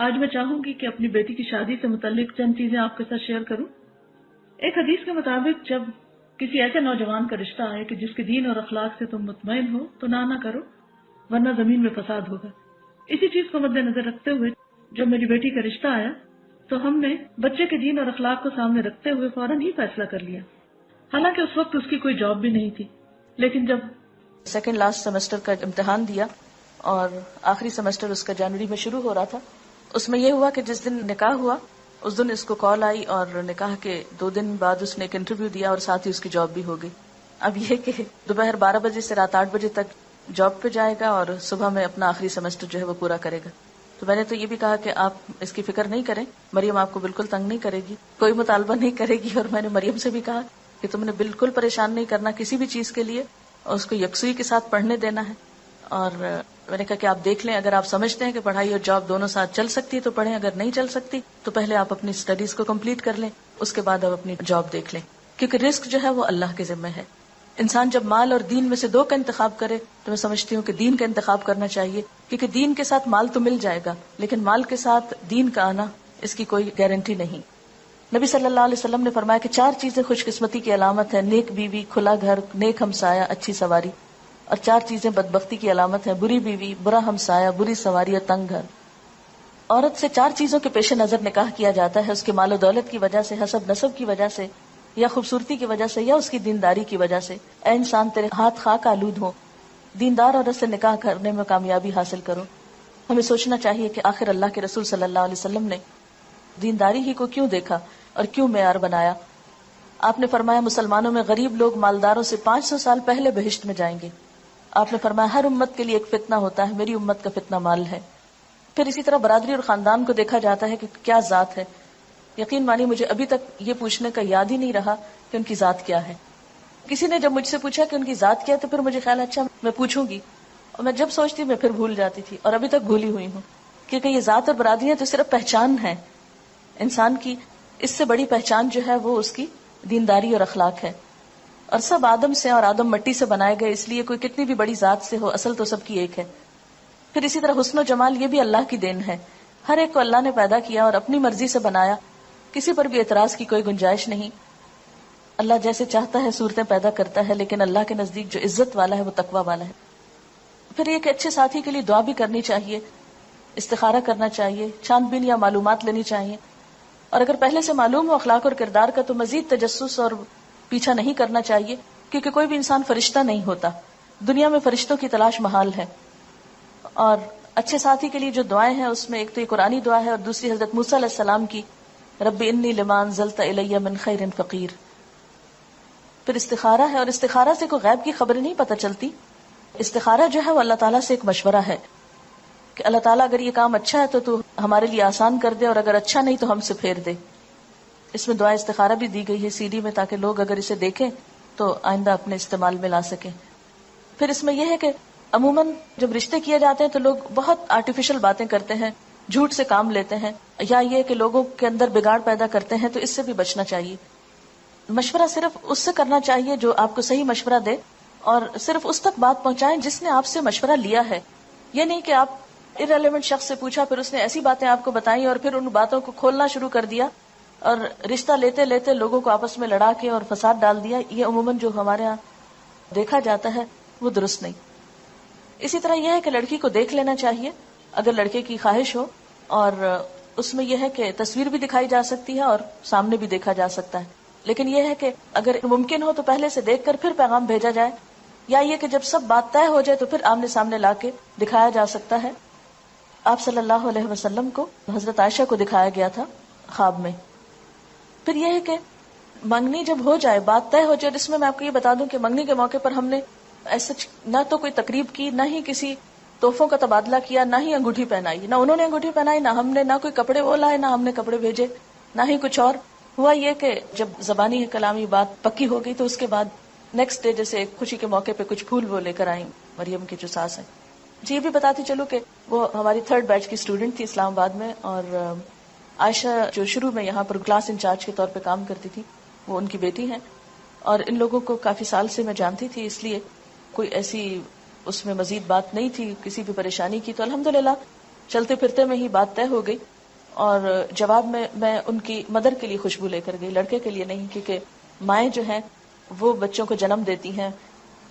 آج میں چاہوں گی کہ اپنی بیٹی کی شادی سے متعلق چند چیزیں آپ کے ساتھ شیئر کروں۔ ایک حدیث کے مطابق جب کسی ایسے نوجوان کا رشتہ آئے کہ جس کے دین اور اخلاق سے تم مطمئن ہو تو نہ کرو، ورنہ زمین میں فساد ہوگا۔ اسی چیز کو مد نظر رکھتے ہوئے جب میری بیٹی کا رشتہ آیا تو ہم نے بچے کے دین اور اخلاق کو سامنے رکھتے ہوئے فوراً ہی فیصلہ کر لیا۔ حالانکہ اس وقت اس کی کوئی جاب بھی نہیں تھی، لیکن جب سیکنڈ لاسٹ سیمسٹر کا امتحان دیا اور آخری سیمسٹر اس کا جنوری میں شروع ہو رہا تھا، اس میں یہ ہوا کہ جس دن نکاح ہوا اس دن اس کو کال آئی اور نکاح کے 2 دن بعد اس نے ایک انٹرویو دیا اور ساتھ ہی اس کی جاب بھی ہو گئی۔ اب یہ کہ دوپہر 12 بجے سے رات 8 بجے تک جاب پہ جائے گا اور صبح میں اپنا آخری سیمسٹر جو ہے وہ پورا کرے گا۔ تو میں نے تو یہ بھی کہا کہ آپ اس کی فکر نہیں کریں، مریم آپ کو بالکل تنگ نہیں کرے گی، کوئی مطالبہ نہیں کرے گی، اور میں نے مریم سے بھی کہا کہ تم نے بالکل پریشان نہیں کرنا کسی بھی چیز کے لیے، اور اس کو یکسوئی کے ساتھ پڑھنے دینا ہے۔ اور میں نے کہا کہ آپ دیکھ لیں، اگر آپ سمجھتے ہیں کہ پڑھائی اور جاب دونوں ساتھ چل سکتی ہے تو پڑھیں، اگر نہیں چل سکتی تو پہلے آپ اپنی اسٹڈیز کو کمپلیٹ کر لیں، اس کے بعد آپ اپنی جاب دیکھ لیں، کیونکہ رزق جو ہے وہ اللہ کے ذمہ ہے۔ انسان جب مال اور دین میں سے 2 کا انتخاب کرے تو میں سمجھتی ہوں کہ دین کا انتخاب کرنا چاہیے، کیونکہ دین کے ساتھ مال تو مل جائے گا لیکن مال کے ساتھ دین کا آنا اس کی کوئی گارنٹی نہیں۔ نبی صلی اللہ علیہ وسلم نے فرمایا کہ 4 چیزیں خوش قسمتی کی علامت ہے: نیک بیوی، کھلا گھر، نیک ہمسایہ، اچھی سواری، اور 4 چیزیں بدبختی کی علامت ہے: بری بیوی، برا ہمسایہ، بری سواری اور تنگ گھر۔ عورت سے 4 چیزوں کے پیش نظر نکاح کیا جاتا ہے: اس کے مال و دولت کی وجہ سے، حسب نسب کی وجہ سے، یا خوبصورتی کی وجہ سے، یا اس کی دینداری کی وجہ سے۔ اے انسان تیرے ہاتھ خاک آلود ہوں، دیندار عورت سے نکاح کرنے میں کامیابی حاصل کرو۔ ہمیں سوچنا چاہیے کہ آخر اللہ کے رسول صلی اللہ علیہ وسلم نے دینداری ہی کو کیوں دیکھا اور کیوں معیار بنایا؟ آپ نے فرمایا مسلمانوں میں غریب لوگ مالداروں سے 500 سال پہلے بہشت میں جائیں گے۔ آپ نے فرمایا ہر امت کے لیے ایک فتنہ ہوتا ہے، میری امت کا فتنہ مال ہے۔ پھر اسی طرح برادری اور خاندان کو دیکھا جاتا ہے کہ کیا ذات ہے۔ یقین مانی مجھے ابھی تک یہ پوچھنے کا یاد ہی نہیں رہا کہ ان کی ذات کیا ہے۔ کسی نے جب مجھ سے پوچھا کہ ان کی ذات کیا ہے تو پھر مجھے خیال اچھا میں پوچھوں گی، اور میں جب سوچتی میں پھر بھول جاتی تھی، اور ابھی تک بھولی ہوئی ہوں، کیونکہ یہ ذات اور برادریاں تو صرف پہچان ہے انسان کی، اس سے بڑی پہچان جو ہے وہ اس کی دینداری اور اخلاق ہے۔ اور سب آدم سے اور آدم مٹی سے بنائے گئے، اس لیے کوئی کتنی بھی بڑی ذات سے ہو اصل تو سب کی ایک ہے۔ پھر اسی طرح حسن و جمال یہ بھی اللہ کی دین ہے، ہر ایک کو اللہ نے پیدا کیا اور اپنی مرضی سے بنایا، کسی پر بھی اعتراض کی کوئی گنجائش نہیں۔ اللہ جیسے چاہتا ہے صورتیں پیدا کرتا ہے، لیکن اللہ کے نزدیک جو عزت والا ہے وہ تقوی والا ہے۔ پھر یہ کہ اچھے ساتھی کے لیے دعا بھی کرنی چاہیے، استخارہ کرنا چاہیے، چھان بین یا معلومات لینی چاہیے، اور اگر پہلے سے معلوم ہو اخلاق اور کردار کا تو مزید تجسس اور پیچھا نہیں کرنا چاہیے، کیونکہ کوئی بھی انسان فرشتہ نہیں ہوتا، دنیا میں فرشتوں کی تلاش محال ہے۔ اور اچھے ساتھی کے لیے جو دعائیں ہیں اس میں ایک تو یہ قرآنی دعا ہے اور دوسری حضرت موسیٰ علیہ السلام کی رب انی لما انزلت الی من خیر فقیر۔ پھر استخارہ ہے، اور استخارہ سے کوئی غیب کی خبریں نہیں پتہ چلتی، استخارہ جو ہے وہ اللہ تعالیٰ سے ایک مشورہ ہے کہ اللہ تعالیٰ اگر یہ کام اچھا ہے تو ہمارے لیے آسان کر دے، اور اگر اچھا نہیں تو ہم سے پھیر دے۔ اس میں دعا استخارہ بھی دی گئی ہے CD میں، تاکہ لوگ اگر اسے دیکھیں تو آئندہ اپنے استعمال میں لا سکیں۔ پھر اس میں یہ ہے کہ عموماً جب رشتے کیے جاتے ہیں تو لوگ بہت آرٹیفیشل باتیں کرتے ہیں، جھوٹ سے کام لیتے ہیں، یا یہ کہ لوگوں کے اندر بگاڑ پیدا کرتے ہیں، تو اس سے بھی بچنا چاہیے۔ مشورہ صرف اس سے کرنا چاہیے جو آپ کو صحیح مشورہ دے، اور صرف اس تک بات پہنچائیں جس نے آپ سے مشورہ لیا ہے۔ یہ نہیں کہ آپ ارریلیونٹ شخص سے پوچھا، پھر اس نے ایسی باتیں آپ کو بتائیں اور پھر ان باتوں کو کھولنا شروع کر دیا اور رشتہ لیتے لیتے لوگوں کو آپس میں لڑا کے اور فساد ڈال دیا۔ یہ عموماً جو ہمارے ہاں دیکھا جاتا ہے وہ درست نہیں۔ اسی طرح یہ ہے کہ لڑکی کو دیکھ لینا چاہیے اگر لڑکے کی خواہش ہو، اور اس میں یہ ہے کہ تصویر بھی دکھائی جا سکتی ہے اور سامنے بھی دیکھا جا سکتا ہے، لیکن یہ ہے کہ اگر ممکن ہو تو پہلے سے دیکھ کر پھر پیغام بھیجا جائے، یا یہ کہ جب سب بات طے ہو جائے تو پھر آمنے سامنے لا کے دکھایا جا سکتا ہے۔ آپ صلی اللہ علیہ وسلم کو حضرت عائشہ کو دکھایا گیا تھا خواب میں۔ پھر یہ ہے کہ منگنی جب ہو جائے، بات طے ہو جائے، اور اس میں آپ کو یہ بتا دوں کہ منگنی کے موقع پر ہم نے ایسا نہ تو کوئی تقریب کی، نہ ہی کسی تحفوں کا تبادلہ کیا، نہ ہی انگوٹھی پہنائی، نہ انہوں نے انگوٹھی پہنائی، نہ ہم نے، نہ کوئی کپڑے وہ لائے، نہ ہم نے کپڑے بھیجے، نہ ہی کچھ اور۔ ہوا یہ کہ جب زبانی کلامی بات پکی ہو گئی تو اس کے بعد نیکسٹ ڈے جیسے خوشی کے موقع پہ کچھ پھول وہ لے کر آئیں مریم کی جو ساس ہیں۔ جی بھی بتاتی چلو کہ وہ ہماری 3rd بیچ کی اسٹوڈنٹ تھی اسلام آباد میں، اور عائشہ جو شروع میں یہاں پر کلاس انچارج کے طور پہ کام کرتی تھی وہ ان کی بیٹی ہیں، اور ان لوگوں کو کافی سال سے میں جانتی تھی، اس لیے کوئی ایسی اس میں مزید بات نہیں تھی کسی بھی پریشانی کی۔ تو الحمدللہ چلتے پھرتے میں ہی بات طے ہو گئی، اور جواب میں میں ان کی مدر کے لیے خوشبو لے کر گئی، لڑکے کے لیے نہیں، کیونکہ مائیں جو ہیں وہ بچوں کو جنم دیتی ہیں،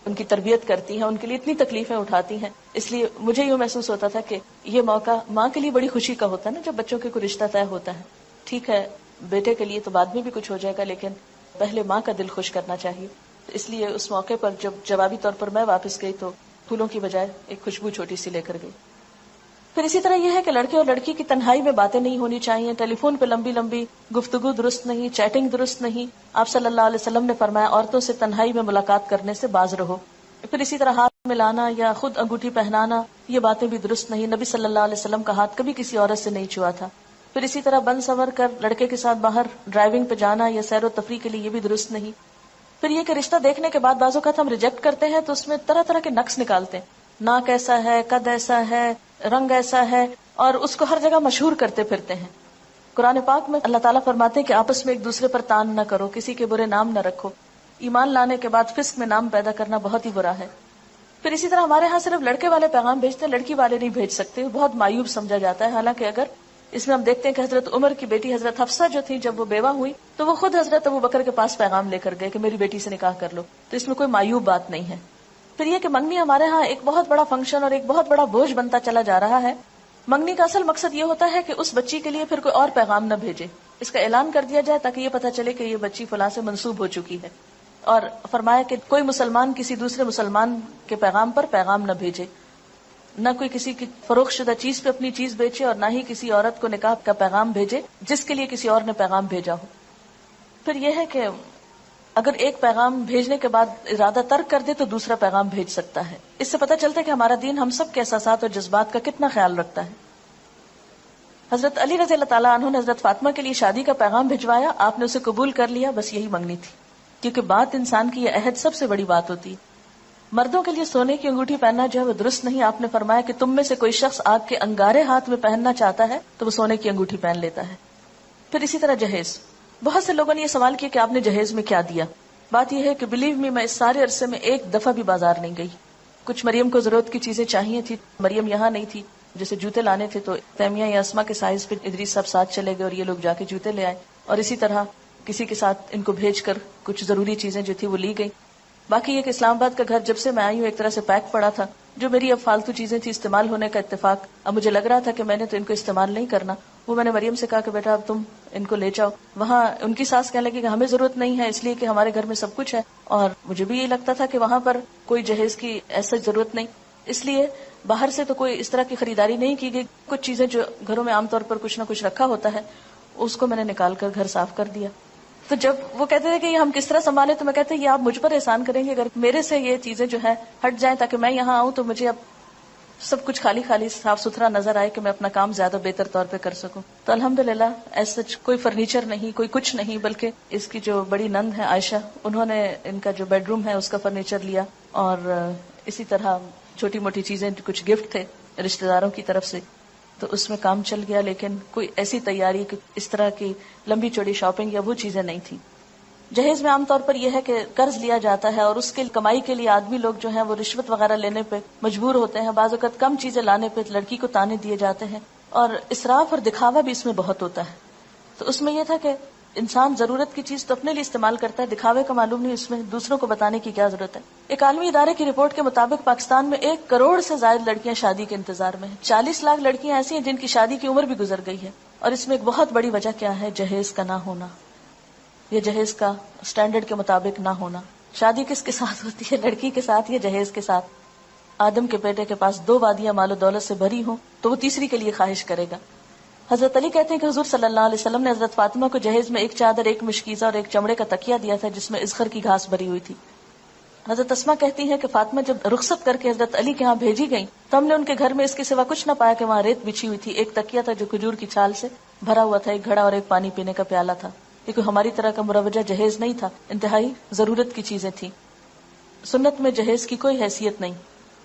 ان کی تربیت کرتی ہیں، ان کے لیے اتنی تکلیفیں اٹھاتی ہیں، اس لیے مجھے یوں محسوس ہوتا تھا کہ یہ موقع ماں کے لیے بڑی خوشی کا ہوتا ہے نا، جب بچوں کے کوئی رشتہ طے ہوتا ہے. ٹھیک ہے بیٹے کے لیے تو بعد میں بھی کچھ ہو جائے گا، لیکن پہلے ماں کا دل خوش کرنا چاہیے. اس لیے اس موقع پر جب جوابی طور پر میں واپس گئی تو پھولوں کی بجائے ایک خوشبو چھوٹی سی لے کر گئی. پھر اسی طرح یہ ہے کہ لڑکے اور لڑکی کی تنہائی میں باتیں نہیں ہونی چاہیے، ٹیلی فون پہ لمبی لمبی گفتگو درست نہیں، چیٹنگ درست نہیں. آپ صلی اللہ علیہ وسلم نے فرمایا عورتوں سے تنہائی میں ملاقات کرنے سے باز رہو. پھر اسی طرح ہاتھ ملانا یا خود انگوٹھی پہنانا یہ باتیں بھی درست نہیں، نبی صلی اللہ علیہ وسلم کا ہاتھ کبھی کسی عورت سے نہیں چھوا تھا. پھر اسی طرح بن سنور کر لڑکے کے ساتھ باہر ڈرائیونگ پہ جانا یا سیر و تفریح کے لیے یہ بھی درست نہیں. پھر یہ کہ رشتہ دیکھنے کے بعد بعض اوقات ہم ریجیکٹ کرتے ہیں تو اس میں طرح طرح کے نقص نکالتے ہیں، ناک ایسا ہے، قد ایسا ہے، رنگ ایسا ہے، اور اس کو ہر جگہ مشہور کرتے پھرتے ہیں. قرآن پاک میں اللہ تعالیٰ فرماتے ہیں کہ آپس میں ایک دوسرے پر تان نہ کرو، کسی کے برے نام نہ رکھو. ایمان لانے کے بعد فسق میں نام پیدا کرنا بہت ہی برا ہے. پھر اسی طرح ہمارے ہاں صرف لڑکے والے پیغام بھیجتے ہیں، لڑکی والے نہیں بھیج سکتے، بہت مایوب سمجھا جاتا ہے. حالانکہ اگر اس میں ہم دیکھتے ہیں کہ حضرت عمر کی بیٹی حضرت حفصہ جو تھی جب وہ بیوہ ہوئی تو وہ خود حضرت ابو بکر کے پاس پیغام لے کر گئے کہ میری بیٹی سے نکاح کر لو. تو اس میں کوئی مایوب بات نہیں ہے. پھر یہ کہ منگنی ہمارے ہاں ایک بہت بڑا فنکشن اور ایک بہت بڑا بوجھ بنتا چلا جا رہا ہے. منگنی کا اصل مقصد یہ ہوتا ہے کہ اس بچی کے لیے پھر کوئی اور پیغام نہ بھیجے، اس کا اعلان کر دیا جائے تاکہ یہ پتہ چلے کہ یہ بچی فلاں سے منسوب ہو چکی ہے. اور فرمایا کہ کوئی مسلمان کسی دوسرے مسلمان کے پیغام پر پیغام نہ بھیجے، نہ کوئی کسی کی فروخت شدہ چیز پہ اپنی چیز بیچے، اور نہ ہی کسی عورت کو نکاح کا پیغام بھیجے جس کے لیے کسی اور نے پیغام بھیجا ہو. پھر یہ ہے کہ اگر ایک پیغام بھیجنے کے بعد ارادہ ترک کر دے تو دوسرا پیغام بھیج سکتا ہے. اس سے پتہ چلتا ہے کہ ہمارا دین ہم سب کے احساسات اور جذبات کا کتنا خیال رکھتا ہے. حضرت علی رضی اللہ تعالیٰ عنہ نے حضرت فاطمہ کے لیے شادی کا پیغام بھجوایا، آپ نے اسے قبول کر لیا، بس یہی منگنی تھی. کیونکہ بات انسان کی یہ عہد سب سے بڑی بات ہوتی ہے. مردوں کے لیے سونے کی انگوٹھی پہننا جو ہے وہ درست نہیں. آپ نے فرمایا کہ تم میں سے کوئی شخص آگ کے انگارے ہاتھ میں پہننا چاہتا ہے تو وہ سونے کی انگوٹھی پہن لیتا ہے. پھر اسی طرح جہیز، بہت سے لوگوں نے یہ سوال کیا کہ آپ نے جہیز میں کیا دیا. بات یہ ہے کہ بلیو می، میں اس سارے عرصے میں ایک دفعہ بھی بازار نہیں گئی. کچھ مریم کو ضرورت کی چیزیں چاہیے تھی، مریم یہاں نہیں تھی، جیسے جوتے لانے تھے تو تیمیہ یا اسما کے سائز پہ ادریس صاحب ساتھ چلے گئے اور یہ لوگ جا کے جوتے لے آئے. اور اسی طرح کسی کے ساتھ ان کو بھیج کر کچھ ضروری چیزیں جو تھی وہ لی گئی. باقی یہ کہ اسلام آباد کا گھر جب سے میں آئی ہوں ایک طرح سے پیک پڑا تھا. جو میری اب فالتو چیزیں تھی استعمال ہونے کا اتفاق، اب مجھے لگ رہا تھا کہ میں نے تو ان کو استعمال نہیں کرنا، وہ میں نے مریم سے کہا کہ بیٹا اب تم ان کو لے جاؤ. وہاں ان کی ساس کہنے لگی کہ ہمیں ضرورت نہیں ہے اس لیے کہ ہمارے گھر میں سب کچھ ہے. اور مجھے بھی یہ لگتا تھا کہ وہاں پر کوئی جہیز کی ایسا ضرورت نہیں، اس لیے باہر سے تو کوئی اس طرح کی خریداری نہیں کی گئی. کچھ چیزیں جو گھروں میں عام طور پر کچھ نہ کچھ رکھا ہوتا ہے اس کو میں نے نکال کر گھر صاف کر دیا. تو جب وہ کہتے تھے کہ یہ ہم کس طرح سنبھالے تو میں کہتے یہ آپ مجھ پر احسان کریں گے اگر میرے سے یہ چیزیں جو ہے ہٹ جائیں تاکہ میں یہاں آؤں تو مجھے اب سب کچھ خالی خالی صاف ستھرا نظر آئے کہ میں اپنا کام زیادہ بہتر طور پہ کر سکوں. تو الحمدللہ ایسا کوئی فرنیچر نہیں، کوئی کچھ نہیں، بلکہ اس کی جو بڑی نند ہے عائشہ، انہوں نے ان کا جو بیڈ روم ہے اس کا فرنیچر لیا. اور اسی طرح چھوٹی موٹی چیزیں کچھ گفٹ تھے رشتہ داروں کی طرف سے تو اس میں کام چل گیا. لیکن کوئی ایسی تیاری کہ اس طرح کی لمبی چوڑی شاپنگ یا وہ چیزیں نہیں تھی. جہیز میں عام طور پر یہ ہے کہ قرض لیا جاتا ہے اور اس کے کمائی کے لیے آدمی لوگ جو ہیں وہ رشوت وغیرہ لینے پہ مجبور ہوتے ہیں. بعض اوقات کم چیزیں لانے پہ لڑکی کو تانے دیے جاتے ہیں اور اسراف اور دکھاوا بھی اس میں بہت ہوتا ہے. تو اس میں یہ تھا کہ انسان ضرورت کی چیز تو اپنے لیے استعمال کرتا ہے، دکھاوے کا معلوم نہیں، اس میں دوسروں کو بتانے کی کیا ضرورت ہے. ایک عالمی ادارے کی رپورٹ کے مطابق پاکستان میں 1 کروڑ سے زائد لڑکیاں شادی کے انتظار میں ہیں. 40 لاکھ لڑکیاں ایسی ہیں جن کی شادی کی عمر بھی گزر گئی ہے. اور اس میں ایک بہت بڑی وجہ کیا ہے؟ جہیز کا نہ ہونا، یہ جہیز کا سٹینڈرڈ کے مطابق نہ ہونا. شادی کس کے ساتھ ہوتی ہے؟ لڑکی کے ساتھ یا جہیز کے ساتھ؟ آدم کے بیٹے کے پاس 2 وادیاں مال و دولت سے بھری ہوں تو وہ تیسری کے لیے خواہش کرے گا. حضرت علی کہتے ہیں کہ حضور صلی اللہ علیہ وسلم نے حضرت فاطمہ کو جہیز میں 1 چادر، 1 مشکیزہ اور 1 چمڑے کا تکیہ دیا تھا جس میں اذخر کی گھاس بھری ہوئی تھی. حضرت اسما کہتی ہیں کہ فاطمہ جب رخصت کر کے حضرت علی کے ہاں بھیجی گئی تو ہم نے ان کے گھر میں اس کے سوا کچھ نہ پایا کہ وہاں ریت بچھی ہوئی تھی. 1 تکیہ تھا جو کھجور کی چھال سے بھرا ہوا تھا، 1 گھڑا اور 1 پانی پینے کا پیالہ تھا. یہ کوئی ہماری طرح کا مروجہ جہیز نہیں تھا، انتہائی ضرورت کی چیزیں تھیں. سنت میں جہیز کی کوئی حیثیت نہیں.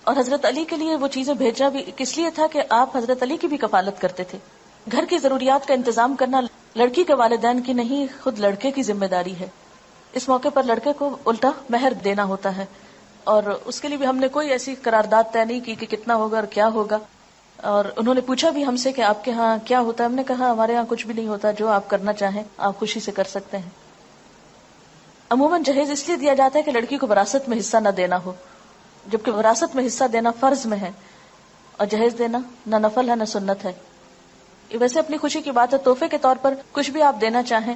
اور حضرت علی کے لیے وہ چیزیں بھیجنا بھی کس لیے تھا کہ آپ حضرت علی کی بھی کفالت کرتے تھے. گھر کی ضروریات کا انتظام کرنا لڑکی کے والدین کی نہیں، خود لڑکے کی ذمہ داری ہے. اس موقع پر لڑکے کو الٹا مہر دینا ہوتا ہے اور اس کے لیے بھی ہم نے کوئی ایسی قرارداد طے نہیں کی کہ کتنا ہوگا اور کیا ہوگا. اور انہوں نے پوچھا بھی ہم سے کہ آپ کے ہاں کیا ہوتا ہے. ہم نے کہا ہمارے ہاں کچھ بھی نہیں ہوتا, جو آپ کرنا چاہیں آپ خوشی سے کر سکتے ہیں. عموماً جہیز اس لیے دیا جاتا ہے کہ لڑکی کو وراثت میں حصہ نہ دینا ہو, جبکہ وراثت میں حصہ دینا فرض میں ہے, اور جہیز دینا نہ نفل ہے نہ سنت ہے. یہ ویسے اپنی خوشی کی بات ہے, تحفے کے طور پر کچھ بھی آپ دینا چاہیں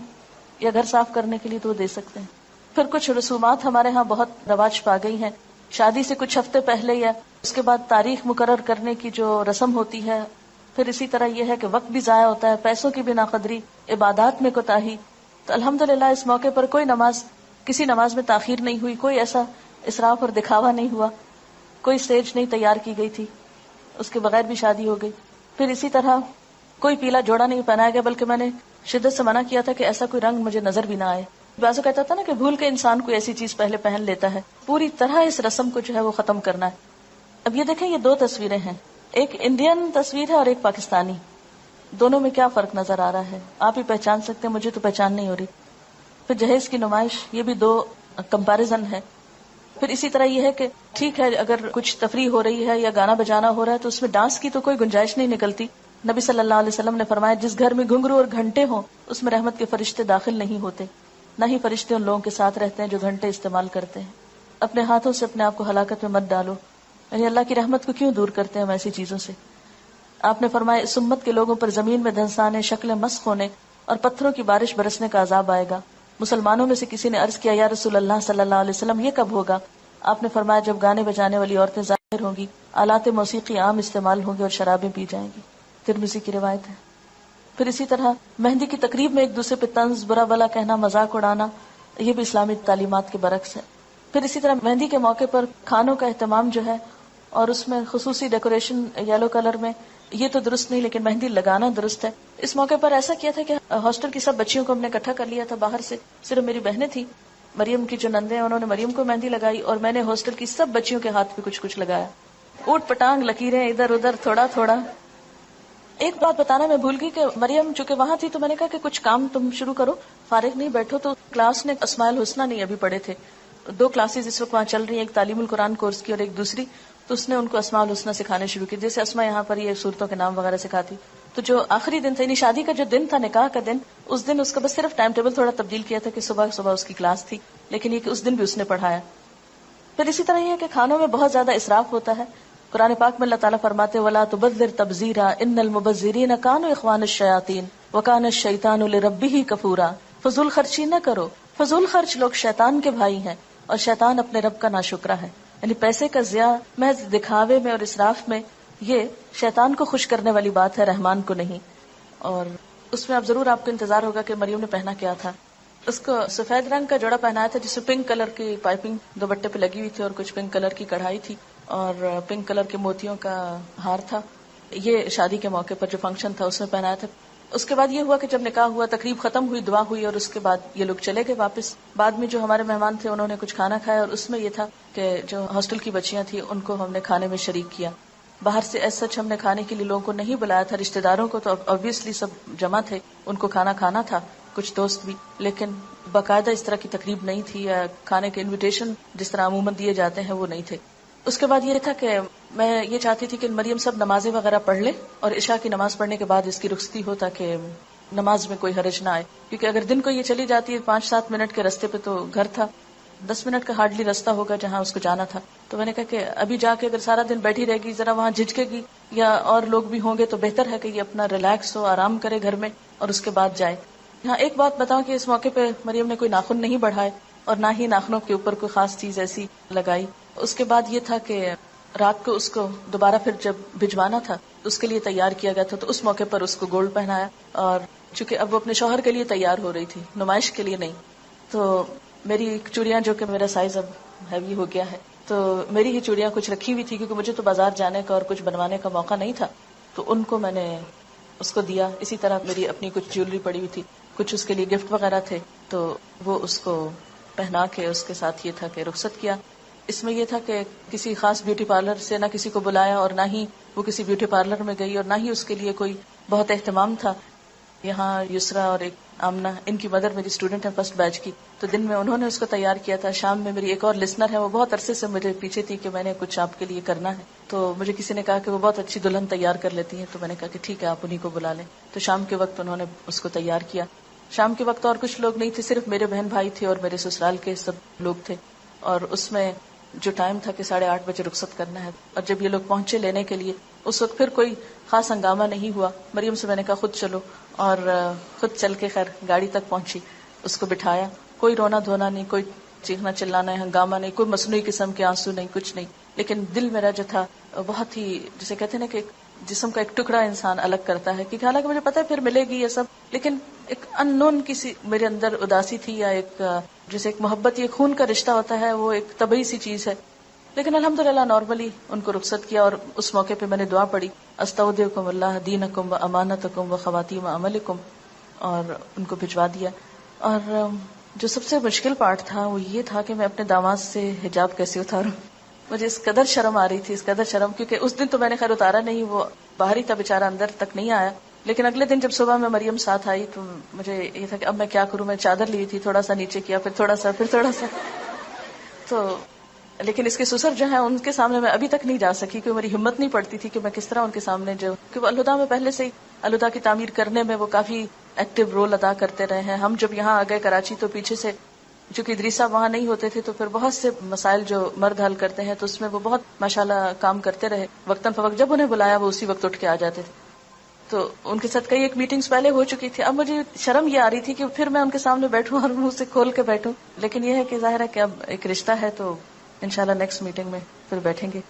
یا گھر صاف کرنے کے لیے تو وہ دے سکتے ہیں. پھر کچھ رسومات ہمارے ہاں بہت رواج پا گئی ہیں. شادی سے کچھ ہفتے پہلے یا اس کے بعد تاریخ مقرر کرنے کی جو رسم ہوتی ہے. پھر اسی طرح یہ ہے کہ وقت بھی ضائع ہوتا ہے, پیسوں کی بھی ناقدری, عبادات میں کوتاہی. تو الحمدللہ اس موقع پر کوئی کسی نماز میں تاخیر نہیں ہوئی, کوئی ایسا اسراف اور دکھاوا نہیں ہوا, کوئی اسٹیج نہیں تیار کی گئی تھی, اس کے بغیر بھی شادی ہو گئی. پھر اسی طرح کوئی پیلا جوڑا نہیں پہنایا گیا, بلکہ میں نے شدت سے منع کیا تھا کہ ایسا کوئی رنگ مجھے نظر بھی نہ آئے. بعضو کہتا تھا نا کہ بھول کے انسان کوئی ایسی چیز پہلے پہن لیتا ہے, پوری طرح اس رسم کو جو ہے وہ ختم کرنا ہے. اب یہ دیکھیں, یہ دو تصویریں ہیں, ایک انڈین تصویر ہے اور ایک پاکستانی. دونوں میں کیا فرق نظر آ رہا ہے آپ ہی پہچان سکتے ہیں, مجھے تو پہچان نہیں ہو رہی. پھر جہیز کی نمائش, یہ بھی دو کمپیریزن ہے. پھر اسی طرح یہ ہے کہ ٹھیک ہے اگر کچھ تفریح ہو رہی ہے یا گانا بجانا ہو رہا ہے تو اس میں ڈانس کی تو کوئی گنجائش نہیں نکلتی. نبی صلی اللہ علیہ وسلم نے فرمایا جس گھر میں گھنگرو اور گھنٹے ہوں اس میں رحمت کے فرشتے داخل نہیں ہوتے, نہ ہی فرشتے ان لوگوں کے ساتھ رہتے ہیں جو گھنٹے استعمال کرتے ہیں. اپنے ہاتھوں سے اپنے آپ کو ہلاکت میں مت ڈالو, یعنی اللہ کی رحمت کو کیوں دور کرتے ہیں ہم ایسی چیزوں سے. آپ نے فرمایا اس امت کے لوگوں پر زمین میں دھنسانے, شکلیں مسخ ہونے اور پتھروں کی بارش برسنے کا عذاب آئے گا. مسلمانوں میں سے کسی نے عرض کیا یا رسول اللہ صلی اللہ علیہ وسلم یہ کب ہوگا؟ آپ نے فرمایا جب گانے بجانے والی عورتیں ظاہر ہوں گی, آلات موسیقی عام استعمال ہوں گے اور شرابیں پی جائیں گی. ترمذی کی روایت ہے. پھر اسی طرح مہندی کی تقریب میں ایک دوسرے پہ طنز, برا بلا کہنا, مذاق اڑانا, یہ بھی اسلامی تعلیمات کے برعکس ہے. پھر اسی طرح مہندی کے موقع پر کھانوں کا اہتمام جو ہے اور اس میں خصوصی ڈیکوریشن یلو کلر میں, یہ تو درست نہیں, لیکن مہندی لگانا درست ہے. اس موقع پر ایسا کیا تھا کہ ہاسٹل کی سب بچیوں کو ہم نے اکٹھا کر لیا تھا باہر سے, صرف میری بہنیں تھی, مریم کی جو نندیں ہیں انہوں نے مریم کو مہندی لگائی اور میں نے ہاسٹل کی سب بچیوں کے ہاتھ پہ کچھ کچھ لگایا. اوٹ پٹانگ لکیریں ادھر ادھر تھوڑا تھوڑا. ایک بات بتانا میں بھول گئی کہ مریم چونکہ وہاں تھی تو میں نے کہا کہ کچھ کام تم شروع کرو, فارغ نہیں بیٹھو. تو کلاس نے اسماء الحسنہ نہیں ابھی پڑھے تھے, 2 کلاسز اس وقت وہاں چل رہی ہیں, ایک تعلیم القرآن کورس کی اور ایک دوسری, تو اس نے ان کو اسماء الحسنہ سکھانے شروع کی, جیسے اسماء یہاں پر یہ صورتوں کے نام وغیرہ سکھاتی. تو جو آخری دن تھا, یعنی شادی کا جو دن تھا, نکاح کا دن, اس دن اس کا بس صرف ٹائم ٹیبل تھوڑا تبدیل کیا تھا کہ صبح صبح اس کی کلاس تھی, لیکن یہ کہ اس دن بھی اس نے پڑھایا. پھر اسی طرح یہ ہے کہ کھانوں میں بہت زیادہ اسراف ہوتا ہے. قرآن پاک میں اللہ تعالیٰ فرماتے وَلَا تُبَذِّرْ تَبْذِيرًا إِنَّ الْمُبَذِّرِينَ كَانُوا إِخْوَانَ الشَّيَاطِينِ وَكَانَ الشَّيْطَانُ لِرَبِّهِ كَفُورًا. فضول خرچی نہ کرو, فضول خرچ لوگ شیطان کے بھائی ہیں اور شیطان اپنے رب کا ناشکرا ہے. یعنی پیسے کا ضیاع محض دکھاوے میں اور اسراف میں, یہ شیطان کو خوش کرنے والی بات ہے, رحمان کو نہیں. اور اس میں اب ضرور آپ کو انتظار ہوگا کہ مریم نے پہنا کیا تھا. اس کو سفید رنگ کا جوڑا پہنایا تھا جس میں پنک کلر کی پائپنگ دوپٹے پہ لگی ہوئی تھی اور کچھ پنک کلر کی کڑھائی تھی اور پنک کلر کے موتیوں کا ہار تھا. یہ شادی کے موقع پر جو فنکشن تھا اس میں پہنایا تھا. اس کے بعد یہ ہوا کہ جب نکاح ہوا, تقریب ختم ہوئی, دعا ہوئی اور اس کے بعد یہ لوگ چلے گئے واپس. بعد میں جو ہمارے مہمان تھے انہوں نے کچھ کھانا کھایا اور اس میں یہ تھا کہ جو ہاسٹل کی بچیاں تھیں ان کو ہم نے کھانے میں شریک کیا. باہر سے ایز سچ ہم نے کھانے کے لیے لوگوں کو نہیں بلایا تھا, رشتہ داروں کو تو obviously سب جمع تھے, ان کو کھانا کھانا تھا, کچھ دوست بھی, لیکن باقاعدہ اس طرح کی تقریب نہیں تھی یا کھانے کے انویٹیشن جس طرح عموماً دیے جاتے ہیں وہ نہیں تھے. اس کے بعد یہ تھا کہ میں یہ چاہتی تھی کہ مریم سب نمازیں وغیرہ پڑھ لے اور عشاء کی نماز پڑھنے کے بعد اس کی رخصتی ہو تاکہ نماز میں کوئی حرج نہ آئے, کیونکہ اگر دن کو یہ چلی جاتی ہے 5-7 منٹ کے راستے پہ تو گھر تھا, 10 منٹ کا ہارڈلی راستہ ہوگا جہاں اس کو جانا تھا. تو میں نے کہا کہ ابھی جا کے اگر سارا دن بیٹھی رہے گی, ذرا وہاں جھجکے گی یا اور لوگ بھی ہوں گے, تو بہتر ہے کہ یہ اپنا ریلیکس ہو, آرام کرے گھر میں اور اس کے بعد جائے. یہاں ایک بات بتاؤں کہ اس موقع پہ مریم نے کوئی ناخن نہیں بڑھائے اور نہ ہی ناخنوں کے اوپر کوئی خاص چیز ایسی لگائی. اس کے بعد یہ تھا کہ رات کو اس کو دوبارہ پھر جب بھجوانا تھا اس کے لیے تیار کیا گیا تھا, تو اس موقع پر اس کو گولڈ پہنایا. اور چونکہ اب وہ اپنے شوہر کے لیے تیار ہو رہی تھی, نمائش کے لیے نہیں, تو میری چوڑیاں جو کہ میرا سائز اب ہیوی ہو گیا ہے, تو میری ہی چوڑیاں کچھ رکھی ہوئی تھی کیونکہ مجھے تو بازار جانے کا اور کچھ بنوانے کا موقع نہیں تھا, تو ان کو میں نے اس کو دیا. اسی طرح میری اپنی کچھ جیولری پڑی ہوئی تھی, کچھ اس کے لیے گفٹ وغیرہ تھے, تو وہ اس کو پہنا کے اس کے ساتھ یہ تھا کہ رخصت کیا. اس میں یہ تھا کہ کسی خاص بیوٹی پارلر سے نہ کسی کو بلایا اور نہ ہی وہ کسی بیوٹی پارلر میں گئی اور نہ ہی اس کے لیے کوئی بہت اہتمام تھا. یہاں یسرا اور ایک آمنہ، ان کی مدر میری اسٹوڈنٹ ہے فرسٹ بیچ کی، تو دن میں انہوں نے اس کو تیار کیا تھا. شام میں میری ایک اور لسنر ہے، وہ بہت عرصے سے مجھے پیچھے تھی کہ میں نے کچھ آپ کے لیے کرنا ہے، تو مجھے کسی نے کہا کہ وہ بہت اچھی دلہن تیار کر لیتی ہیں، تو میں نے کہا کہ ٹھیک ہے آپ انہیں کو بلا لیں. تو شام کے وقت انہوں نے اس کو تیار کیا. شام کے وقت اور کچھ لوگ نہیں تھے، صرف میرے بہن بھائی تھے اور میرے سسرال کے سب لوگ تھے. اور اس میں جو ٹائم تھا کہ 8:30 بجے رخصت کرنا ہے، اور جب یہ لوگ پہنچے لینے کے لیے، اس وقت پھر کوئی خاص ہنگامہ نہیں ہوا. مریم سے میں نے کہا خود چلو، اور خود چل کے خیر گاڑی تک پہنچی، اس کو بٹھایا. کوئی رونا دھونا نہیں، کوئی چیخنا چلانا ہنگامہ نہیں، کوئی مصنوعی قسم کے آنسو نہیں، کچھ نہیں. لیکن دل میرا جو تھا بہت ہی، جسے کہتے ہیں نا کہ جسم کا ایک ٹکڑا انسان الگ کرتا ہے، کیونکہ حالانکہ مجھے پتا ہے پھر ملے گی یہ سب، لیکن ایک ان نون کسی میرے اندر اداسی تھی، یا ایک جیسے ایک محبت، یہ خون کا رشتہ ہوتا ہے، وہ ایک طبعی سی چیز ہے. لیکن الحمدللہ نارملی ان کو رخصت کیا، اور اس موقع پہ میں نے دعا پڑھی، استودعکم اللہ دینکم و امانتکم و خواتیم عملکم، اور ان کو بھجوا دیا. اور جو سب سے مشکل پارٹ تھا وہ یہ تھا کہ میں اپنے داماد سے حجاب کیسے اتاروں. مجھے اس قدر شرم آ رہی تھی، اس قدر شرم، کیونکہ اس دن تو میں نے خیر اتارا نہیں، وہ باہر ہی تھا بیچارہ، اندر تک نہیں آیا. لیکن اگلے دن جب صبح میں مریم ساتھ آئی تو مجھے یہ تھا کہ اب میں کیا کروں. میں چادر لی تھی، تھوڑا سا نیچے کیا، پھر تھوڑا سا، پھر تھوڑا سا. تو لیکن اس کے سسر جو ہیں ان کے سامنے میں ابھی تک نہیں جا سکی، کیونکہ میری ہمت نہیں پڑتی تھی کہ میں کس طرح ان کے سامنے جو، کہ وہ الہدا میں پہلے سے ہی الہدا کی تعمیر کرنے میں وہ کافی ایکٹیو رول ادا کرتے رہے ہیں. ہم جب یہاں آ گئے کراچی تو پیچھے سے چونکہ ادریس صاحب وہاں نہیں ہوتے تھے، تو پھر بہت سے مسائل جو مرد حل کرتے ہیں تو اس میں وہ بہت ماشاءاللہ کام کرتے رہے. وقتاً فوقت جب انہیں بلایا وہ اسی وقت اٹھ کے آ جاتے تھے. تو ان کے ساتھ کئی ایک میٹنگز پہلے ہو چکی تھی. اب مجھے شرم یہ آ رہی تھی کہ پھر میں ان کے سامنے بیٹھوں اور منہ سے کھول کے بیٹھوں، لیکن یہ ہے کہ ظاہر ہے کہ اب ایک رشتہ ہے تو انشاءاللہ نیکسٹ میٹنگ میں پھر بیٹھیں گے.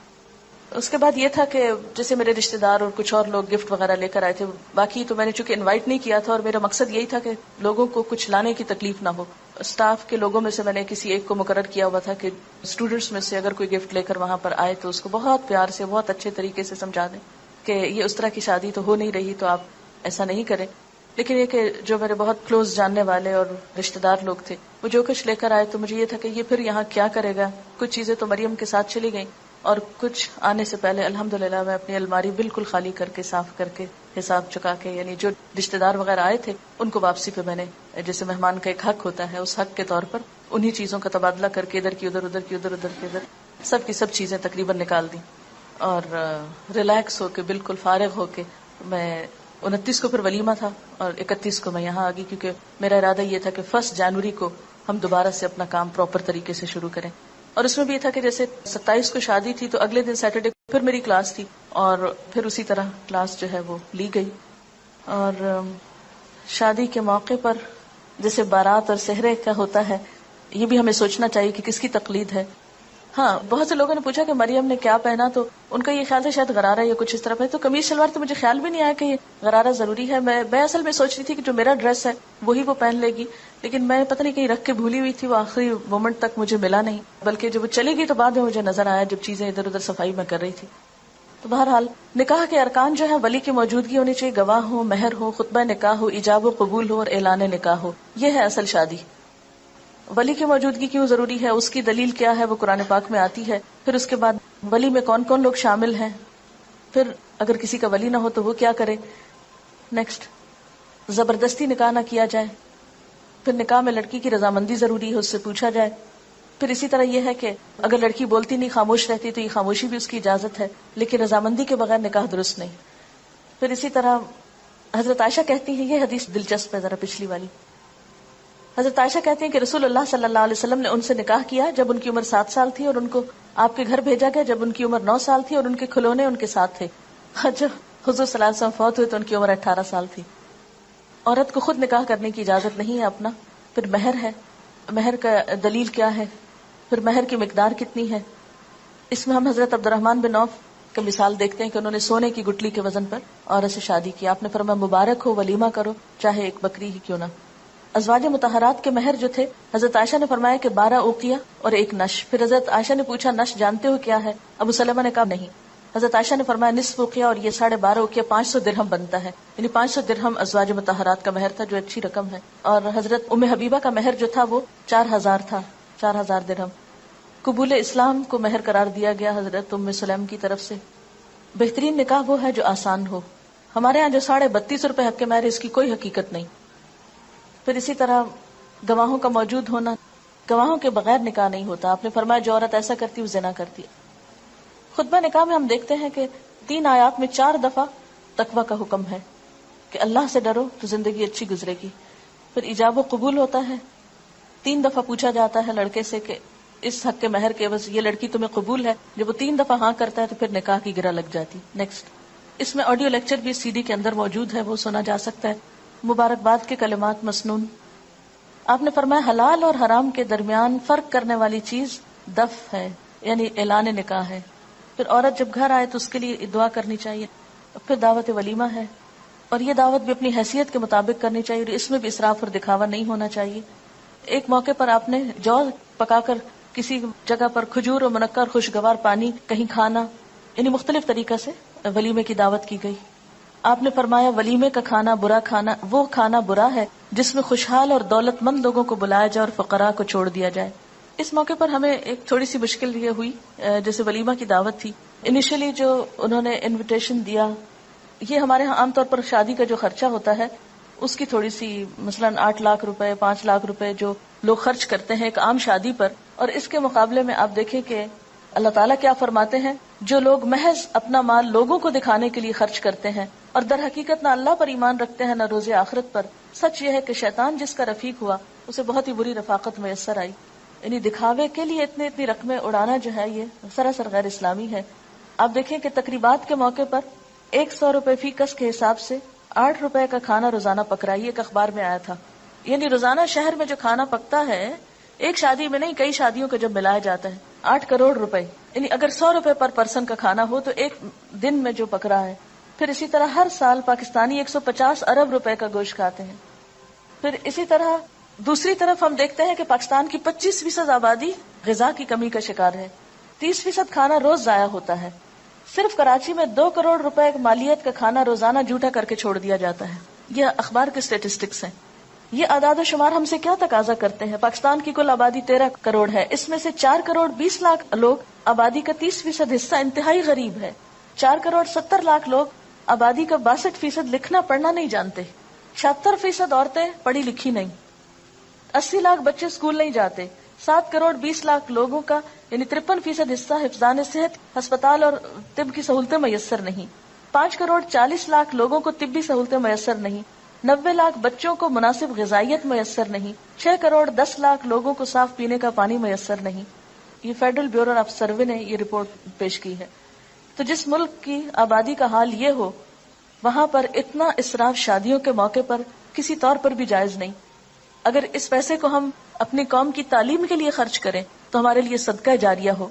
اس کے بعد یہ تھا کہ جیسے میرے رشتہ دار اور کچھ اور لوگ گفٹ وغیرہ لے کر آئے تھے. باقی تو میں نے چونکہ انوائٹ نہیں کیا تھا، اور میرا مقصد یہی تھا کہ لوگوں کو کچھ لانے کی تکلیف نہ ہو. اسٹاف کے لوگوں میں سے میں نے کسی ایک کو مقرر کیا ہوا تھا کہ اسٹوڈنٹس میں سے اگر کوئی گفٹ لے کر وہاں پر آئے تو اس کو بہت پیار سے، بہت اچھے طریقے سے سمجھا دیں کہ یہ اس طرح کی شادی تو ہو نہیں رہی، تو آپ ایسا نہیں کریں. لیکن یہ کہ جو میرے بہت کلوز جاننے والے اور رشتہ دار لوگ تھے وہ جو کچھ لے کر آئے تو مجھے یہ تھا کہ یہ پھر یہاں کیا کرے گا. کچھ چیزیں تو مریم کے ساتھ چلی گئیں، اور کچھ آنے سے پہلے الحمدللہ میں اپنی الماری بالکل خالی کر کے، صاف کر کے، حساب چکا کے، یعنی جو رشتہ دار وغیرہ آئے تھے ان کو واپسی پہ میں نے، جیسے مہمان کا ایک حق ہوتا ہے، اس حق کے طور پر انہی چیزوں کا تبادلہ کر کے ادھر کی ادھر، ادھر کی ادھر، ادھر کی ادھر، سب کی سب چیزیں تقریباً نکال دی. اور ریلیکس ہو کے، بالکل فارغ ہو کے، میں 29 کو پھر ولیمہ تھا اور 31 کو میں یہاں آ گئی، کیونکہ میرا ارادہ یہ تھا کہ 1 جنوری کو ہم دوبارہ سے اپنا کام پراپر طریقے سے شروع کریں. اور اس میں بھی یہ تھا کہ جیسے 27 کو شادی تھی تو اگلے دن سیٹرڈے کو پھر میری کلاس تھی، اور پھر اسی طرح کلاس جو ہے وہ لی گئی. اور شادی کے موقع پر جیسے بارات اور سہرے کا ہوتا ہے، یہ بھی ہمیں سوچنا چاہیے کہ کس کی تقلید ہے. ہاں، بہت سے لوگوں نے پوچھا کہ مریم نے کیا پہنا، تو ان کا یہ خیال تھا شاید غرارہ یا کچھ اس طرح. تو قمیص شلوار تو مجھے خیال بھی نہیں آیا کہ یہ غرارہ ضروری ہے. میں اصل میں سوچ رہی تھی کہ جو میرا ڈریس ہے وہی وہ پہن لے گی، لیکن میں پتہ نہیں کہیں رکھ کے بھولی ہوئی تھی، وہ آخری مومنٹ تک مجھے ملا نہیں، بلکہ جب وہ چلی گئی تو بعد میں مجھے نظر آیا جب چیزیں ادھر ادھر صفائی میں کر رہی تھی. تو بہرحال نکاح کے ارکان جو ہے ولی کی موجودگی ہونی چاہیے، گواہ ہو، مہر ہو، خطبہ نکاح ہو، ایجاب و قبول ہو اور اعلان نکاح ہو. یہ ہے اصل شادی. ولی کی موجودگی کیوں ضروری ہے، اس کی دلیل کیا ہے، وہ قرآن پاک میں آتی ہے. پھر اس کے بعد ولی میں کون کون لوگ شامل ہیں، پھر اگر کسی کا ولی نہ ہو تو وہ کیا کرے. نیکسٹ، زبردستی نکاح نہ کیا جائے. پھر نکاح میں لڑکی کی رضامندی ضروری ہے، اس سے پوچھا جائے. پھر اسی طرح یہ ہے کہ اگر لڑکی بولتی نہیں، خاموش رہتی تو یہ خاموشی بھی اس کی اجازت ہے، لیکن رضامندی کے بغیر نکاح درست نہیں. پھر اسی طرح حضرت عائشہ کہتی ہیں، یہ حدیث دلچسپ ہے ذرا پچھلی والی. حضرت عائشہ کہتی ہیں کہ رسول اللہ صلی اللہ علیہ وسلم نے ان سے نکاح کیا جب ان کی عمر 7 سال تھی، اور ان کو آپ کے گھر بھیجا گیا جب ان کی عمر 9 سال تھی، اور ان کے کھلونے ان کے ساتھ تھے. جب حضور صلی اللہ علیہ وسلم فوت ہوئے تو ان کی عمر 18 سال تھی. عورت کو خود نکاح کرنے کی اجازت نہیں ہے اپنا. پھر مہر ہے، مہر کا دلیل کیا ہے، پھر مہر کی مقدار کتنی ہے. اس میں ہم حضرت عبد الرحمن بن عوف کی مثال دیکھتے ہیں کہ انہوں نے سونے کی گٹلی کے وزن پر عورت سے شادی کی. آپ نے فرمایا مبارک ہو، ولیمہ کرو، چاہے ایک بکری ہی کیوں نہ. ازواج مطہرات کے مہر جو تھے، حضرت عائشہ نے فرمایا کہ 12 اوقیہ اور 1 نش. پھر حضرت عائشہ نے پوچھا نش جانتے ہو کیا ہے؟ ابو سلمہ نے کہا نہیں. حضرت عائشہ نے فرمایا نصف اوقیہ، اور یہ 12.5 اوقیہ 500 درہم بنتا ہے، یعنی 500 درہم ازواج مطہرات کا مہر تھا، جو اچھی رقم ہے. اور حضرت ام حبیبہ کا مہر جو تھا وہ 4000 تھا، 4000 درہم. قبول اسلام کو مہر قرار دیا گیا حضرت ام سلیم کی طرف سے. بہترین نکاح وہ ہے جو آسان ہو. ہمارے ہاں جو 32.5 روپے حق مہر ہے اس کی کوئی حقیقت نہیں. پھر اسی طرح گواہوں کا موجود ہونا، گواہوں کے بغیر نکاح نہیں ہوتا. آپ نے فرمایا جو عورت ایسا کرتی ہے وہ زنا کرتی ہے. خطبہ نکاح میں ہم دیکھتے ہیں کہ 3 آیات میں 4 دفعہ تقوی کا حکم ہے کہ اللہ سے ڈرو تو زندگی اچھی گزرے گی. پھر ایجاب و قبول ہوتا ہے. 3 دفعہ پوچھا جاتا ہے لڑکے سے کہ اس حق کے مہر کے عوض یہ لڑکی تمہیں قبول ہے. جب وہ 3 دفعہ ہاں کرتا ہے تو پھر نکاح کی گرہ لگ جاتی. نیکسٹ، اس میں آڈیو لیکچر بھی سی ڈی کے اندر موجود ہے، وہ سنا جا سکتا ہے. مبارکباد کے کلمات مسنون. آپ نے فرمایا حلال اور حرام کے درمیان فرق کرنے والی چیز دف ہے، یعنی اعلان نکاح ہے. پھر عورت جب گھر آئے تو اس کے لیے دعا کرنی چاہیے. پھر دعوت ولیمہ ہے، اور یہ دعوت بھی اپنی حیثیت کے مطابق کرنی چاہیے، اور اس میں بھی اسراف اور دکھاوا نہیں ہونا چاہیے. ایک موقع پر آپ نے جو پکا کر کسی جگہ پر کھجور اور منقع اور خوشگوار پانی کہیں کھانا، یعنی مختلف طریقے سے ولیمے کی دعوت کی گئی. آپ نے فرمایا ولیمے کا کھانا برا کھانا، وہ کھانا برا ہے جس میں خوشحال اور دولت مند لوگوں کو بلایا جائے اور فقراء کو چھوڑ دیا جائے. اس موقع پر ہمیں ایک تھوڑی سی مشکل یہ ہوئی، جیسے ولیمہ کی دعوت تھی، انیشلی جو انہوں نے انویٹیشن دیا، یہ ہمارے ہاں عام طور پر شادی کا جو خرچہ ہوتا ہے اس کی تھوڑی سی، مثلا 8 لاکھ روپے 5 لاکھ روپے جو لوگ خرچ کرتے ہیں ایک عام شادی پر، اور اس کے مقابلے میں آپ دیکھیں کہ اللہ تعالیٰ کیا فرماتے ہیں، جو لوگ محض اپنا مال لوگوں کو دکھانے کے لیے خرچ کرتے ہیں اور در حقیقت نہ اللہ پر ایمان رکھتے ہیں نہ روز آخرت پر، سچ یہ ہے کہ شیطان جس کا رفیق ہوا اسے بہت ہی بری رفاقت میسر آئی. یعنی دکھاوے کے لیے اتنی رقمیں اڑانا جو ہے یہ سراسر غیر اسلامی ہے. آپ دیکھیں کہ تقریبات کے موقع پر 100 روپے فی کس کے حساب سے 8 روپے کا کھانا روزانہ پک رہا ہے. یہ ایک اخبار میں آیا تھا. یعنی روزانہ شہر میں جو کھانا پکتا ہے، ایک شادی میں نہیں کئی شادیوں کو جب ملایا جاتا ہے، 8 کروڑ روپے. یعنی اگر 100 روپے پر پرسن کا کھانا ہو تو ایک دن میں جو پک رہا ہے. پھر اسی طرح ہر سال پاکستانی 150 ارب روپے کا گوشت کھاتے ہیں. پھر اسی طرح دوسری طرف ہم دیکھتے ہیں کہ پاکستان کی 25% آبادی غذا کی کمی کا شکار ہے. 30% کھانا روز ضائع ہوتا ہے. صرف کراچی میں 2 کروڑ روپے مالیت کا کھانا روزانہ جھوٹا کر کے چھوڑ دیا جاتا ہے. یہ اخبار کے اسٹیٹسٹکس ہیں. یہ اعداد و شمار ہم سے کیا تقاضا کرتے ہیں؟ پاکستان کی کل آبادی 13 کروڑ ہے، اس میں سے 4 کروڑ 20 لاکھ لوگ، آبادی کا 30% حصہ انتہائی غریب ہے. 4 کروڑ 70 لاکھ لوگ، آبادی کا 62% لکھنا پڑھنا نہیں جانتے. 76% عورتیں پڑھی لکھی نہیں. 80 لاکھ بچے اسکول نہیں جاتے. 7 کروڑ 20 لاکھ لوگوں کا یعنی 53% حصہ حفظان صحت، ہسپتال اور طب کی سہولتیں میسر نہیں. 5 کروڑ 40 لاکھ لوگوں کو طبی سہولتیں میسر نہیں. 90 لاکھ بچوں کو مناسب غذائیت میسر نہیں. 6 کروڑ 10 لاکھ لوگوں کو صاف پینے کا پانی میسر نہیں. یہ فیڈرل بیورو آف سروے نے یہ رپورٹ پیش کی ہے. تو جس ملک کی آبادی کا حال یہ ہو، وہاں پر اتنا اسراف شادیوں کے موقع پر کسی طور پر بھی جائز نہیں. اگر اس پیسے کو ہم اپنی قوم کی تعلیم کے لیے خرچ کریں تو ہمارے لیے صدقہ جاریہ ہو.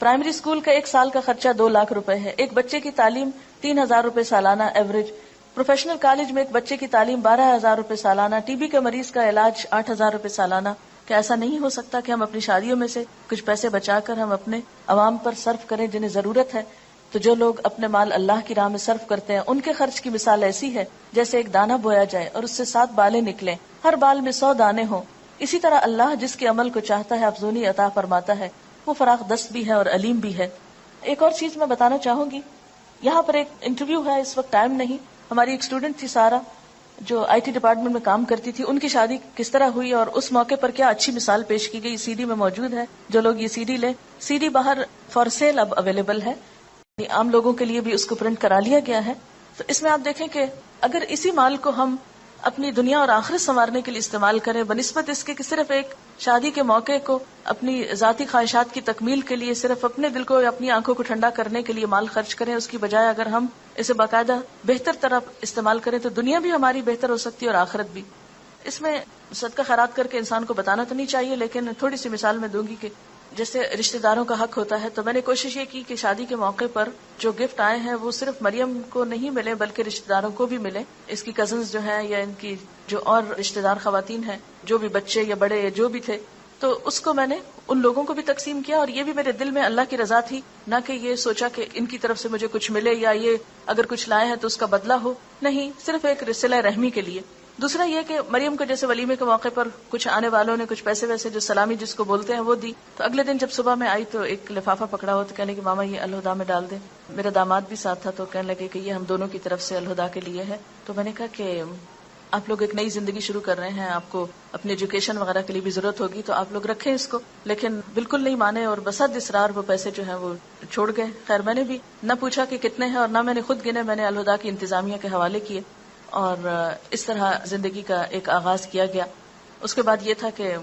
پرائمری اسکول کا 1 سال کا خرچہ 2 لاکھ روپے ہے. ایک بچے کی تعلیم 3,000 روپے سالانہ ایوریج. پروفیشنل کالج میں ایک بچے کی تعلیم 12,000 روپے سالانہ. ٹی بی کے مریض کا علاج 8,000 روپے سالانہ. کیا ایسا نہیں ہو سکتا کہ ہم اپنی شادیوں میں سے کچھ پیسے بچا کر ہم اپنے عوام پر صرف کریں جنہیں ضرورت ہے؟ تو جو لوگ اپنے مال اللہ کی راہ میں صرف کرتے ہیں ان کے خرچ کی مثال ایسی ہے جیسے ایک دانہ بویا جائے اور اس سے 7 بالیں نکلیں، ہر بال میں 100 دانے ہوں. اسی طرح اللہ جس کے عمل کو چاہتا ہے افزونی عطا فرماتا ہے. وہ فراخ دست بھی ہے اور علیم بھی ہے. ایک اور چیز میں بتانا چاہوں گی، یہاں پر ایک انٹرویو ہے، اس وقت ٹائم نہیں. ہماری ایک اسٹوڈنٹ تھی سارا، جو آئی ٹی ڈپارٹمنٹ میں کام کرتی تھی. ان کی شادی کس طرح ہوئی اور اس موقع پر کیا اچھی مثال پیش کی گئی. سی ڈی میں موجود ہے. جو لوگ یہ سی ڈی لیں، سی ڈی باہر فار سیل اب اویلیبل ہے، عام لوگوں کے لیے بھی اس کو پرنٹ کرا لیا گیا ہے. تو اس میں آپ دیکھیں کہ اگر اسی مال کو ہم اپنی دنیا اور آخرت سنوارنے کے لیے استعمال کریں بنسبت اس کے کہ صرف ایک شادی کے موقع کو اپنی ذاتی خواہشات کی تکمیل کے لیے، صرف اپنے دل کو یا اپنی آنکھوں کو ٹھنڈا کرنے کے لیے مال خرچ کریں، اس کی بجائے اگر ہم اسے باقاعدہ بہتر طرح استعمال کریں تو دنیا بھی ہماری بہتر ہو سکتی ہے اور آخرت بھی. اس میں صدقہ خیرات کر کے انسان کو بتانا تو نہیں چاہیے، لیکن تھوڑی سی مثال میں دوں گی کہ جیسے رشتہ داروں کا حق ہوتا ہے، تو میں نے کوشش یہ کی کہ شادی کے موقع پر جو گفٹ آئے ہیں وہ صرف مریم کو نہیں ملے بلکہ رشتہ داروں کو بھی ملے. اس کی کزنز جو ہیں یا ان کی جو اور رشتہ دار خواتین ہیں، جو بھی بچے یا بڑے یا جو بھی تھے، تو اس کو میں نے ان لوگوں کو بھی تقسیم کیا. اور یہ بھی میرے دل میں اللہ کی رضا تھی، نہ کہ یہ سوچا کہ ان کی طرف سے مجھے کچھ ملے یا یہ اگر کچھ لائے ہیں تو اس کا بدلہ ہو. نہیں، صرف ایک صلہ رحمی کے لیے. دوسرا یہ کہ مریم کو جیسے ولیمے کے موقع پر کچھ آنے والوں نے کچھ پیسے ویسے جو سلامی جس کو بولتے ہیں وہ دی، تو اگلے دن جب صبح میں آئی تو ایک لفافہ پکڑا ہوا تو کہنے کہ ماما یہ الہدا میں ڈال دیں. میرا داماد بھی ساتھ تھا تو کہنے لگے کہ یہ ہم دونوں کی طرف سے الہدا کے لیے ہے. تو میں نے کہا کہ آپ لوگ ایک نئی زندگی شروع کر رہے ہیں، آپ کو اپنی ایجوکیشن وغیرہ کے لیے بھی ضرورت ہوگی، تو آپ لوگ رکھیں اس کو. لیکن بالکل نہیں مانے اور بسد اصرار وہ پیسے جو ہیں وہ چھوڑ گئے. خیر میں نے بھی نہ پوچھا کہ کتنے ہیں اور نہ میں نے خود گنے، میں نے الہدا کی انتظامیہ کے حوالے کیے اور اس طرح زندگی کا ایک آغاز کیا گیا. اس کے بعد یہ تھا کہ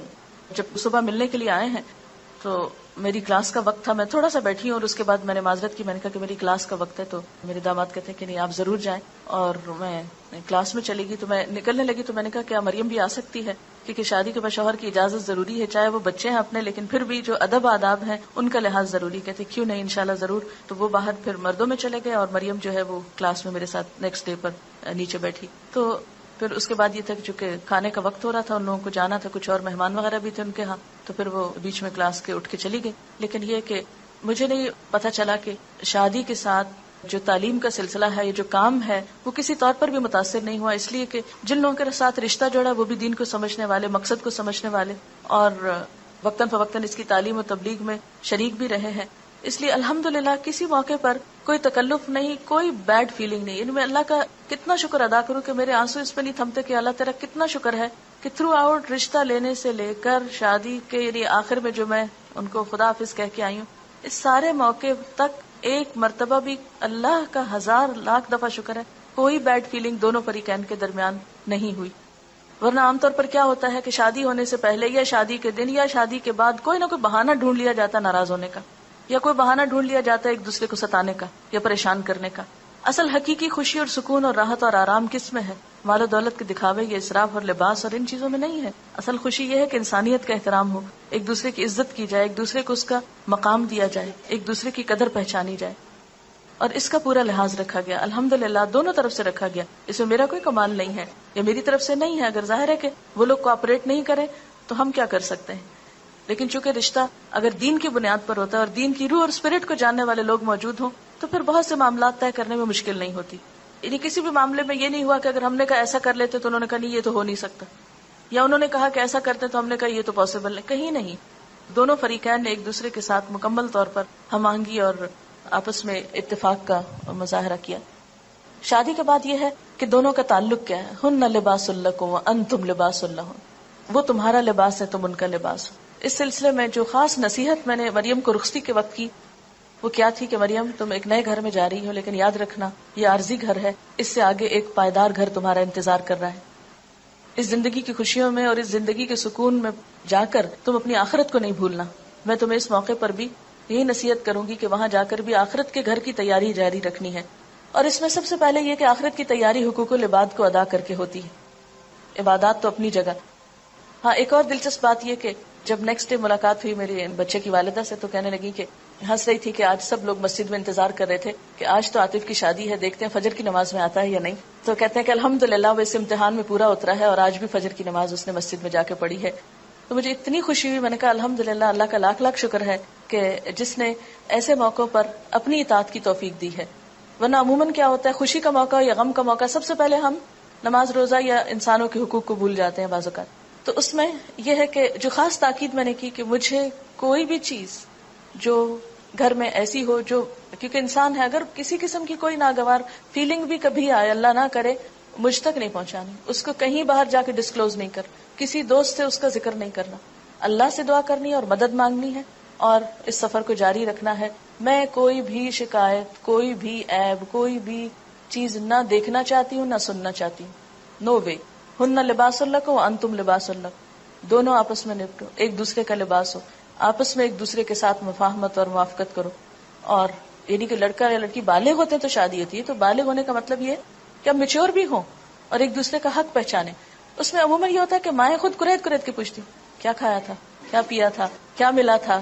جب صبح ملنے کے لیے آئے ہیں تو میری کلاس کا وقت تھا، میں تھوڑا سا بیٹھی ہوں اور اس کے بعد میں نے معذرت کی، میں نے کہا کہ میری کلاس کا وقت ہے. تو میرے داماد کہتے ہیں کہ نہیں آپ ضرور جائیں، اور میں کلاس میں چلی گئی. تو میں نکلنے لگی تو میں نے کہا کیا مریم بھی آ سکتی ہے، کیونکہ شادی کے بعد شوہر کی اجازت ضروری ہے، چاہے وہ بچے ہیں اپنے لیکن پھر بھی جو ادب آداب ہیں ان کا لحاظ ضروری. کہتے کیوں نہیں انشاءاللہ ضرور. تو وہ باہر پھر مردوں میں چلے گئے اور مریم جو ہے وہ کلاس میں میرے ساتھ نیکسٹ ڈے پر نیچے بیٹھی. تو پھر اس کے بعد یہ تھا کہ چونکہ کھانے کا وقت ہو رہا تھا، ان لوگوں کو جانا تھا، کچھ اور مہمان وغیرہ بھی تھے ان کے ہاں، تو پھر وہ بیچ میں کلاس کے اٹھ کے چلی گئی. لیکن یہ کہ مجھے نہیں پتا چلا کہ شادی کے ساتھ جو تعلیم کا سلسلہ ہے، یہ جو کام ہے، وہ کسی طور پر بھی متاثر نہیں ہوا، اس لیے کہ جن لوگوں کے ساتھ رشتہ جوڑا وہ بھی دین کو سمجھنے والے، مقصد کو سمجھنے والے، اور وقتاً فوقتاً اس کی تعلیم و تبلیغ میں شریک بھی رہے ہیں. اس لیے الحمدللہ کسی موقع پر کوئی تکلف نہیں، کوئی بیڈ فیلنگ نہیں. میں اللہ کا کتنا شکر ادا کروں کہ میرے آنسو اس پہ نہیں تھمتے کہ اللہ تیرا کتنا شکر ہے کہ تھرو آؤٹ رشتہ لینے سے لے کر شادی کے یعنی آخر میں جو میں ان کو خدا حافظ کہہ کے آئی ہوں، اس سارے موقع تک ایک مرتبہ بھی اللہ کا 1000 لاکھ دفعہ شکر ہے کوئی بیڈ فیلنگ دونوں فریقین کے درمیان نہیں ہوئی. ورنہ عام طور پر کیا ہوتا ہے کہ شادی ہونے سے پہلے یا شادی کے دن یا شادی کے بعد کوئی نہ کوئی بہانہ ڈھونڈ لیا جاتا ناراض ہونے کا، یا کوئی بہانہ ڈھونڈ لیا جاتا ہے ایک دوسرے کو ستانے کا یا پریشان کرنے کا. اصل حقیقی خوشی اور سکون اور راحت اور آرام کس میں ہے؟ مال و دولت کے دکھاوے یا اسراف اور لباس اور ان چیزوں میں نہیں ہے. اصل خوشی یہ ہے کہ انسانیت کا احترام ہو، ایک دوسرے کی عزت کی جائے، ایک دوسرے کو اس کا مقام دیا جائے، ایک دوسرے کی قدر پہچانی جائے، اور اس کا پورا لحاظ رکھا گیا. الحمدللہ دونوں طرف سے رکھا گیا. اس میں میرا کوئی کمال نہیں ہے یا میری طرف سے نہیں ہے. اگر ظاہر ہے کہ وہ لوگ کوآپریٹ نہیں کریں تو ہم کیا کر سکتے ہیں. لیکن چونکہ رشتہ اگر دین کی بنیاد پر ہوتا ہے اور دین کی روح اور اسپرٹ کو جاننے والے لوگ موجود ہوں تو پھر بہت سے معاملات طے کرنے میں مشکل نہیں ہوتی. یعنی کسی بھی معاملے میں یہ نہیں ہوا کہ اگر ہم نے کہا ایسا کر لیتے تو انہوں نے کہا نہیں یہ تو ہو نہیں سکتا، یا انہوں نے کہا کہ ایسا کرتے تو ہم نے کہا یہ تو پاسبل نہیں. کہیں نہیں، دونوں فریقین نے ایک دوسرے کے ساتھ مکمل طور پر ہم آہنگی اور آپس میں اتفاق کا مظاہرہ کیا. شادی کے بعد یہ ہے کہ دونوں کا تعلق کیا ہے. ہن لباس لکم وانتم لباس لہن، وہ تمہارا لباس ہے تم ان کا لباس ہو. اس سلسلے میں جو خاص نصیحت میں نے مریم کو رخصتی کے وقت کی وہ کیا تھی کہ مریم تم ایک نئے گھر میں جا رہی ہو، لیکن یاد رکھنا یہ عارضی گھر ہے، اس سے آگے ایک پائیدار گھر تمہارا انتظار کر رہا ہے. اس زندگی کی خوشیوں میں اور اس زندگی کے سکون میں جا کر تم اپنی آخرت کو نہیں بھولنا. میں تمہیں اس موقع پر بھی یہی نصیحت کروں گی کہ وہاں جا کر بھی آخرت کے گھر کی تیاری جاری رکھنی ہے. اور اس میں سب سے پہلے یہ کہ آخرت کی تیاری حقوق العباد کو ادا کر کے ہوتی ہے. عبادات تو اپنی جگہ. ہاں ایک اور دلچسپ بات یہ کہ جب نیکسٹ ڈے ملاقات ہوئی میرے بچے کی والدہ سے تو کہنے لگی کہ ہنس رہی تھی کہ آج سب لوگ مسجد میں انتظار کر رہے تھے کہ آج تو عاطف کی شادی ہے، دیکھتے ہیں فجر کی نماز میں آتا ہے یا نہیں. تو کہتے ہیں کہ الحمدللہ وہ اس امتحان میں پورا اترا ہے اور آج بھی فجر کی نماز اس نے مسجد میں جا کے پڑھی ہے. تو مجھے اتنی خوشی ہوئی، میں نے کہا الحمدللہ اللہ کا لاکھ لاکھ شکر ہے کہ جس نے ایسے موقعوں پر اپنی اطاعت کی توفیق دی ہے. ورنہ عموماً کیا ہوتا ہے خوشی کا موقع یا غم کا موقع سب سے پہلے ہم نماز روزہ یا انسانوں کے حقوق کو بھول جاتے ہیں بعض اوقات. تو اس میں یہ ہے کہ جو خاص تاکید میں نے کی کہ مجھے کوئی بھی چیز جو گھر میں ایسی ہو جو، کیونکہ انسان ہے اگر کسی قسم کی کوئی ناگوار فیلنگ بھی کبھی آئے اللہ نہ کرے مجھ تک نہیں پہنچانی، اس کو کہیں باہر جا کے ڈسکلوز نہیں کر، کسی دوست سے اس کا ذکر نہیں کرنا، اللہ سے دعا کرنی ہے اور مدد مانگنی ہے اور اس سفر کو جاری رکھنا ہے. میں کوئی بھی شکایت، کوئی بھی عیب، کوئی بھی چیز نہ دیکھنا چاہتی ہوں نہ سننا چاہتی ہوں. نو وے. ہن لباس لکم وانتم لباس لکم، دونوں آپس میں نپٹو، ایک دوسرے کا لباس ہو، آپس میں ایک دوسرے کے ساتھ مفاہمت اور موافقت کرو. اور یعنی کہ لڑکا یا لڑکی بالغ ہوتے ہیں تو شادی ہوتی ہے، تو بالغ ہونے کا مطلب یہ کہ اب میچور بھی ہوں اور ایک دوسرے کا حق پہچانے. اس میں عموماً یہ ہوتا ہے کہ مائیں خود کریت کریت کے پوچھتی کیا کھایا تھا، کیا پیا تھا، کیا ملا تھا.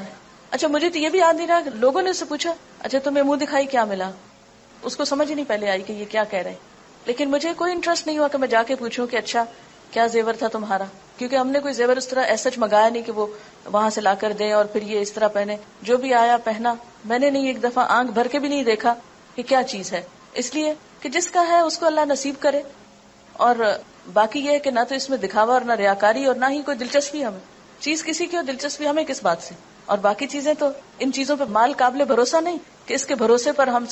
اچھا مجھے تو یہ بھی یاد نہیں رہا کہ لوگوں نے اس سے پوچھا اچھا تمہیں منہ دکھائی کیا ملا، اس کو سمجھ ہی نہیں پہلے آئی کہ یہ کیا کہہ رہے. لیکن مجھے کوئی انٹرسٹ نہیں ہوا کہ میں جا کے پوچھوں کہ اچھا کیا زیور تھا تمہارا، کیونکہ ہم نے کوئی زیور اس طرح ایسا منگایا نہیں کہ وہ وہاں سے لا کر دیں اور پھر یہ اس طرح پہنے. جو بھی آیا پہنا. میں نے نہیں ایک دفعہ آنکھ بھر کے بھی نہیں دیکھا کہ کیا چیز ہے، اس لیے کہ جس کا ہے اس کو اللہ نصیب کرے. اور باقی یہ ہے کہ نہ تو اس میں دکھاوا اور نہ ریاکاری اور نہ ہی کوئی دلچسپی ہمیں. چیز کسی کی اور دلچسپی ہمیں کس بات سے. اور باقی چیزیں تو ان چیزوں پہ مال قابل بھروسہ نہیں کہ اس کے بھروسے پر ہم